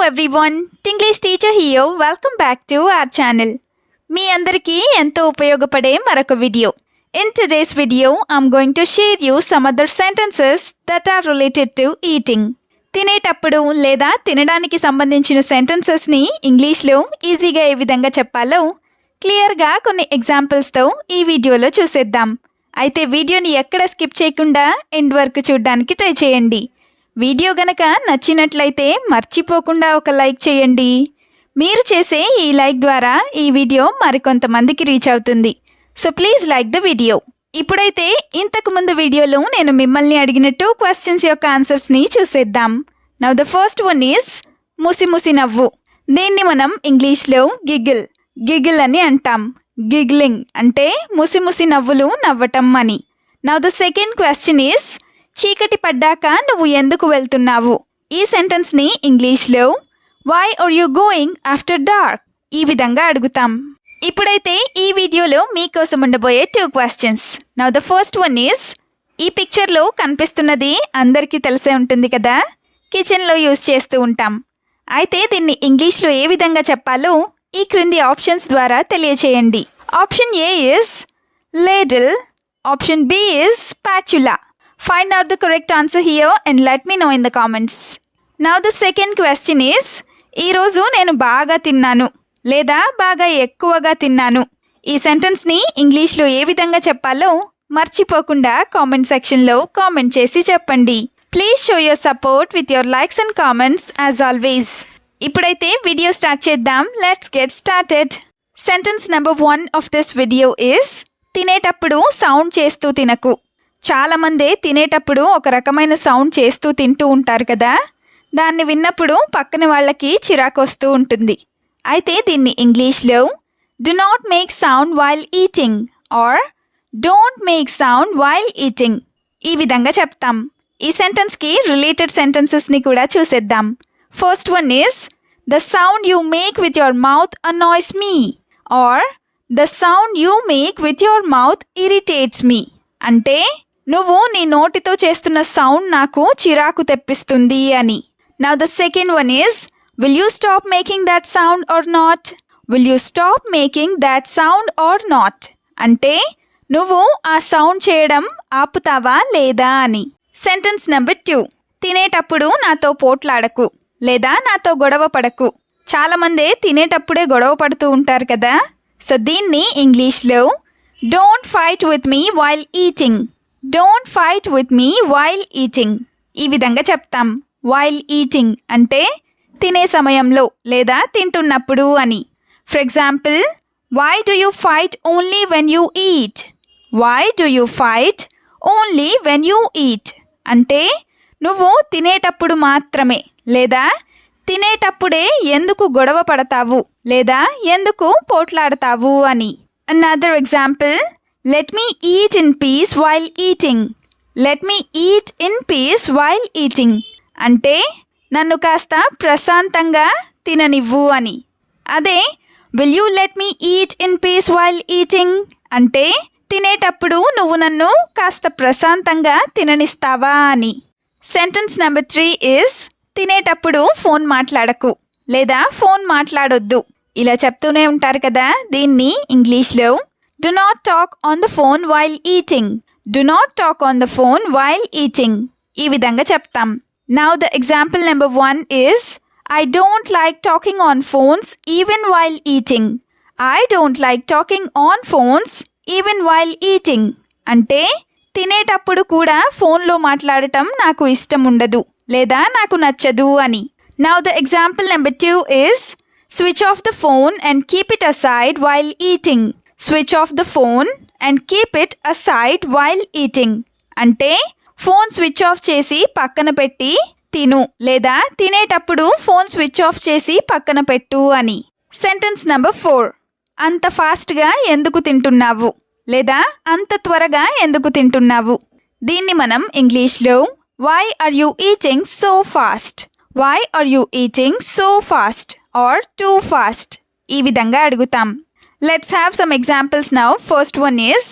everyone, Tinglish Teacher here. Welcome back to our channel. మీ అందరికీ ఎంతో ఉపయోగపడే మరొక video. In today's video, I'm going to share you some other sentences that are related to eating. తినేటప్పుడు లేదా తినడానికి సంబంధించిన సెంటెన్సెస్ని ఇంగ్లీష్లో ఈజీగా ఏ విధంగా చెప్పాలో క్లియర్గా కొన్ని ఎగ్జాంపుల్స్తో ఈ వీడియోలో చూసేద్దాం. అయితే వీడియోని ఎక్కడ స్కిప్ చేయకుండా ఎండ్ వరకు చూడడానికి ట్రై చేయండి. వీడియో గనక నచ్చినట్లయితే మర్చిపోకుండా ఒక లైక్ చేయండి. మీరు చేసే ఈ లైక్ ద్వారా ఈ వీడియో మరికొంతమందికి రీచ్ అవుతుంది. So please like the video. ఇప్పుడైతే ఇంతకుముందు వీడియోలో నేను మిమ్మల్ని అడిగిన 2 క్వశ్చన్స్ యొక్క ఆన్సర్స్ని చూసేద్దాం. Now the first one is ముసి నవ్వు. దీన్ని మనం ఇంగ్లీష్లో గిగిల్ అని అంటాం. గిగ్లింగ్ అంటే ముసి నవ్వులు నవ్వటం అని. Now the second question is చీకటి పడ్డాక నువ్వు ఎందుకు వెళ్తున్నావు? ఈ సెంటెన్స్ని ఇంగ్లీష్లో why are you going after dark ఈ విధంగా అడుగుతాం. ఇప్పుడైతే ఈ వీడియోలో మీకోసం ఉండబోయే 2 questions. Now the first one is ఈ పిక్చర్లో కనిపిస్తున్నది అందరికీ తెలిసే ఉంటుంది కదా, కిచెన్లో యూజ్ చేస్తూ ఉంటాం. అయితే దీన్ని ఇంగ్లీష్లో ఏ విధంగా చెప్పాలో ఈ క్రింది ఆప్షన్స్ ద్వారా తెలియచేయండి. Option A is ladle, option B is spatula. Find out the correct answer here and let me know in the comments. Now the second question is ఈరోజు నేను బాగా తిన్నాను లేదా బాగా ఎక్కువగా తిన్నాను. ఈ సెంటెన్స్ని ఇంగ్లీష్లో ఏ విధంగా చెప్పాలో మర్చిపోకుండా కామెంట్ సెక్షన్లో కామెంట్ చేసి చెప్పండి. Please show your support with your likes and comments as always. ఇప్పుడైతే వీడియో స్టార్ట్ చేద్దాం. Let's get started. Sentence number 1 of this video is తినేటప్పుడు సౌండ్ చేస్తూ తినకు. చాలామంది తినేటప్పుడు ఒక రకమైన సౌండ్ చేస్తూ తింటూ ఉంటారు కదా, దాన్ని విన్నప్పుడు పక్కన వాళ్ళకి చిరాకు వస్తూ ఉంటుంది. అయితే దీన్ని ఇంగ్లీష్లో do not make sound while eating or don't make sound while eating ఈ విధంగా చెప్తాం. ఈ సెంటెన్స్కి రిలేటెడ్ సెంటెన్సెస్ని కూడా చూసేద్దాం. First one is the sound you make with your mouth annoys me or the sound you make with your mouth irritates me. అంటే నువ్వు నీ నోటితో చేస్తున్న సౌండ్ నాకు చిరాకు తెప్పిస్తుంది అని. Now the second one is will you stop making that sound or not. Will you stop making that sound or not అంటే నువ్వు ఆ సౌండ్ చేయడం ఆపుతావా లేదా అని. సెంటెన్స్ నెంబర్ 2 తినేటప్పుడు నాతో పోట్లాడకు లేదా నాతో గొడవ పడకు. చాలామంది తినేటప్పుడే గొడవ పడుతూ ఉంటారు కదా, సో దీన్ని ఇంగ్లీష్లో don't fight with me while eating. Don't fight with me while eating ఈ విధంగా చెప్తాం. వైల్ ఈటింగ్ అంటే తినే సమయంలో లేదా తింటున్నప్పుడు అని. For example, why do you fight only when you eat. Why do you fight only when you eat అంటే నువ్వు తినేటప్పుడు మాత్రమే లేదా తినేటప్పుడే ఎందుకు గొడవ పడతావు లేదా ఎందుకు పోట్లాడతావు అని. Another example, let me eat in peace while eating. let me eat in peace while eating అంటే నన్ను కాస్త ప్రశాంతంగా తిననివ్వు అని. అదే will you let me eat in peace while eating అంటే తినేటప్పుడు నువ్వు నన్ను కాస్త ప్రశాంతంగా తిననిస్తావా అని. సెంటెన్స్ నెంబర్ 3 ఇస్ తినేటప్పుడు ఫోన్ మాట్లాడకు లేదా ఫోన్ మాట్లాడొద్దు ఇలా చెప్తూనే ఉంటారు కదా, దీన్ని ఇంగ్లీష్లో do not talk on the phone while eating. do not talk on the phone while eating ఈ విధంగా చెప్తాం. Now the example number 1 is I don't like talking on phones even while eating. I don't like talking on phones even while eating అంటే తినేటప్పుడు కూడా ఫోన్లో మాట్లాడటం నాకు ఇష్టం ఉండదు లేదా నాకు నచ్చదు అని. Now the example number 2 is switch off the phone and keep it aside while eating. Switch off the phone and keep it aside while eating అంటే ఫోన్ స్విచ్ ఆఫ్ చేసి పక్కన పెట్టి తిను లేదా తినేటప్పుడు ఫోన్ స్విచ్ ఆఫ్ చేసి పక్కన పెట్టు అని. సెంటెన్స్ నెంబర్ 4 అంత ఫాస్ట్గా ఎందుకు తింటున్నావు లేదా అంత త్వరగా ఎందుకు తింటున్నావు. దీన్ని మనం ఇంగ్లీష్లో why are you eating so fast. Why are you eating so fast or too fast ఈ విధంగా అడుగుతాం. Let's have some examples now. First one is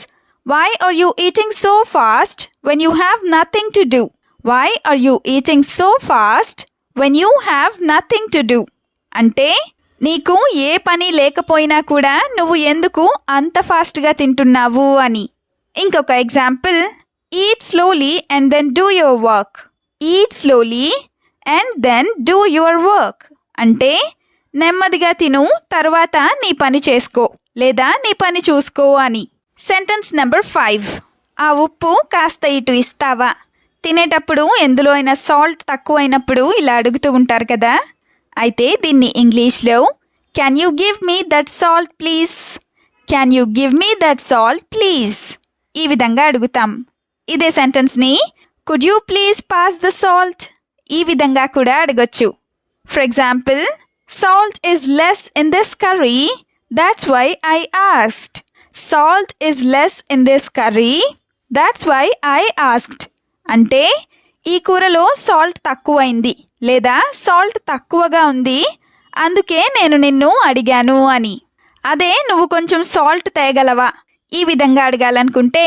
why are you eating so fast when you have nothing to do. Why are you eating so fast when you have nothing to do. అంటే నీకు ఏ పని లేకపోయినా కూడా నువ్వు ఎందుకు అంత ఫాస్ట్గా తింటున్నావు అని. ఇంకొక example, eat slowly and then do your work. Eat slowly and then do your work అంటే నెమ్మదిగా తిను, తర్వాత నీ పని చేసుకో లేదా నీ పని చూసుకో అని. Sentence number 5. ఆ ఉప్పు కాస్త ఇటు ఇస్తావా. తినేటప్పుడు ఎందులో అయినా సాల్ట్ తక్కువైనప్పుడు ఇలా అడుగుతూ ఉంటారు కదా. అయితే దీన్ని ఇంగ్లీష్లో can you give me that salt please, can you give me that salt please ఈ విధంగా అడుగుతాం. ఇదే సెంటెన్స్ని could you please pass the salt ఈ విధంగా కూడా అడగొచ్చు. For example, salt is less in this curry, that's why I asked. Salt is less in this curry, that's why I asked అంటే ఈ కూరలో సాల్ట్ తక్కువైంది లేదా సాల్ట్ తక్కువగా ఉంది, అందుకే నేను నిన్ను అడిగాను అని. అదే నువ్వు కొంచెం సాల్ట్ తేగలవా ఈ విధంగా అడగాలనుకుంటే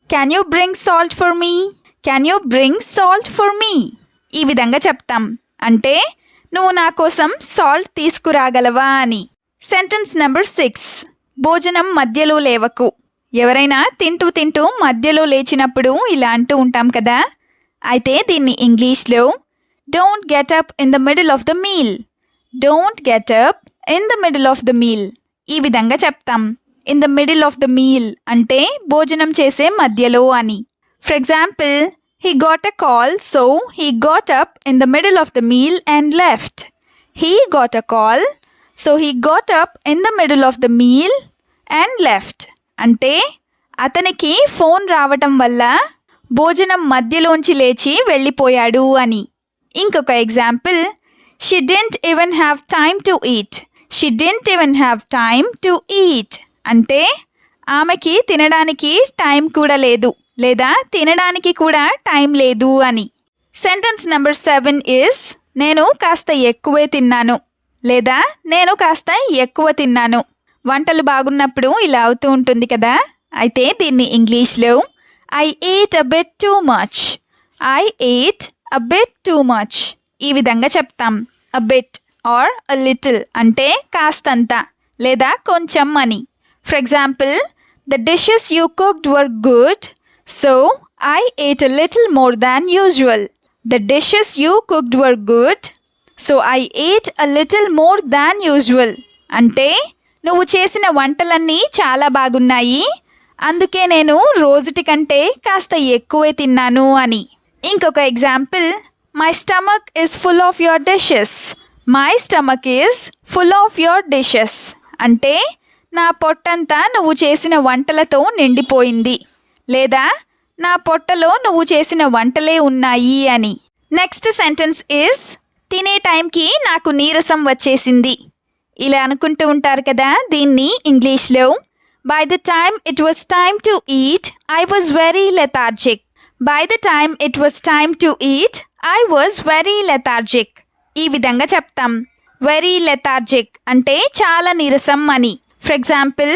can you bring salt for me, can you bring salt for me ఈ విధంగా చెప్తాం. అంటే నువ్వు నా కోసం సాల్ట్ తీసుకురాగలవా అని. Sentence number 6. భోజనం మధ్యలో లేవకు. ఎవరైనా తింటూ తింటూ మధ్యలో లేచినప్పుడు ఇలా అంటూ ఉంటాం కదా. అయితే దీన్ని ఇంగ్లీష్లో don't get up in the middle of the meal, don't get up in the middle of the meal ఈ విధంగా చెప్తాం. In the middle of the meal అంటే భోజనం చేసే మధ్యలో అని. For example, he got a call, so he got up in the middle of the meal and left. He got a call, so he got up in the middle of the meal and left. అంటే అతనికి phone రావటం వల్ల భోజనం మధ్యలోంచి లేచి వెళ్ళిపోయాడు అని. ఇంకొక example, she didn't even have time to eat, she didn't even have time to eat అంటే ఆమెకి తినడానికి టైం కూడా లేదు లేదా తినడానికి కూడా టైం లేదు అని. సెంటెన్స్ నెంబర్ 7 ఇస్ నేను కాస్త ఎక్కువే తిన్నాను లేదా నేను కాస్త ఎక్కువ తిన్నాను. వంటలు బాగున్నప్పుడు ఇలా అవుతూ ఉంటుంది కదా. అయితే దీన్ని ఇంగ్లీష్లో I ate a bit too much, I ate a bit too much ఈ విధంగా చెప్తాం. A bit are a little అంటే కాస్తంత లేదా కొంచెం అని. For example, the dishes you cooked were good, so I ate a little more than usual. The dishes you cooked were good, so I ate a little more than usual. అంటే నువ్వు చేసిన వంటలన్నీ చాలా బాగున్నాయి, అందుకే నేను రోజుటి కంటే కాస్త ఎక్కువే తిన్నాను అని. ఇంకొక example, my stomach is full of your dishes, my stomach is full of your dishes అంటే నా పొట్టంతా నువ్వు చేసిన వంటలతో నిండిపోయింది లేదా నా పొట్టలో నువ్వు చేసిన వంటలే ఉన్నాయి అని. నెక్స్ట్ సెంటెన్స్ ఈజ్ తినే టైంకి నాకు నీరసం వచ్చేసింది. ఇలా అనుకుంటూ ఉంటారు కదా. దీన్ని ఇంగ్లీష్లో by the time it was time to eat I was very lethargic, by the time it was time to eat I was very lethargic ఈ విధంగా చెప్తాం. వెరీ లెథార్జిక్ అంటే చాలా నీరసం అని. For example,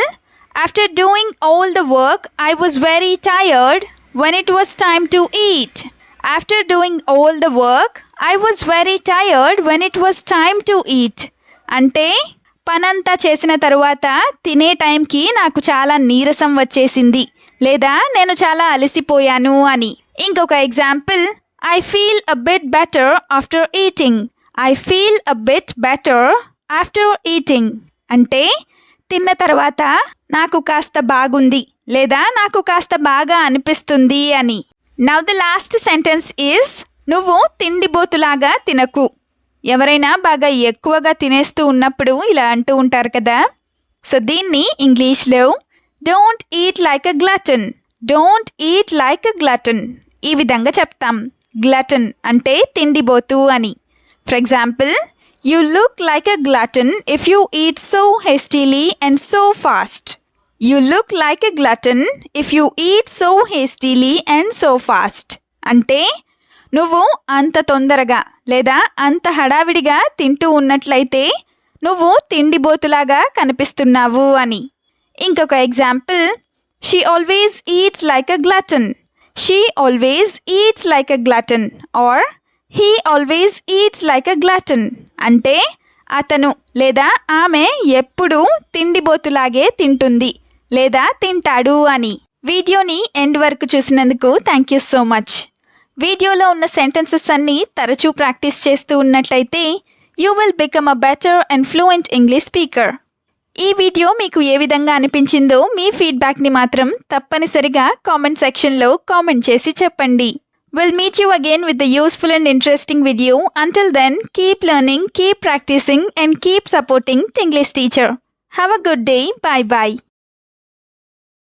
after doing all the work, I was very tired when it was time to eat. After doing all the work, I was very tired when it was time to eat. అంటే పనంతా చేసిన తరువాత తినే టైంకి నాకు చాలా నీరసం వచ్చేసింది లేదా నేను చాలా అలసిపోయాను అని. ఇంకొక example, I feel a bit better after eating. I feel a bit better after eating అంటే తిన్న తర్వాత నాకు కాస్త బాగుంది లేదా నాకు కాస్త బాగా అనిపిస్తుంది అని. Now the last sentence is నువ్వు తిండిబోతులాగా తినకు. ఎవరైనా బాగా ఎక్కువగా తినేస్తూ ఉన్నప్పుడు ఇలా అంటూ ఉంటారు కదా. సో దీన్ని ఇంగ్లీష్లో don't eat like a glutton, don't eat like a glutton ఈ విధంగా చెప్తాం. గ్లటన్ అంటే తిండిబోతు అని. For example, you look like a glutton if you eat so hastily and so fast. You look like a glutton if you eat so hastily and so fast. అంటే నువ్వు అంత తొందరగా లేదా అంత హడావిడిగా తింటూ ఉన్నట్లయితే నువ్వు తిండిబోతులాగా కనిపిస్తున్నావు అని. ఇంకొక example, she always eats like a glutton, she always eats like a glutton or he always eats like a glutton అంటే అతను లేదా ఆమె ఎప్పుడూ తిండిబోతులాగే తింటుంది లేదా తింటాడు అని. వీడియోని ఎండ్ వరకు చూసినందుకు థ్యాంక్ యూ సో మచ్. వీడియోలో ఉన్న సెంటెన్సెస్ అన్నీ తరచూ ప్రాక్టీస్ చేస్తూ ఉన్నట్లయితే you will become a better and fluent English speaker. ఈ వీడియో మీకు ఏ విధంగా అనిపించిందో మీ ఫీడ్బ్యాక్ని మాత్రం తప్పనిసరిగా కామెంట్ సెక్షన్లో కామెంట్ చేసి చెప్పండి. We'll meet you again with a useful and interesting video. Until then, keep learning, keep practicing and keep supporting Tinglish Teacher. Have a good day. Bye bye.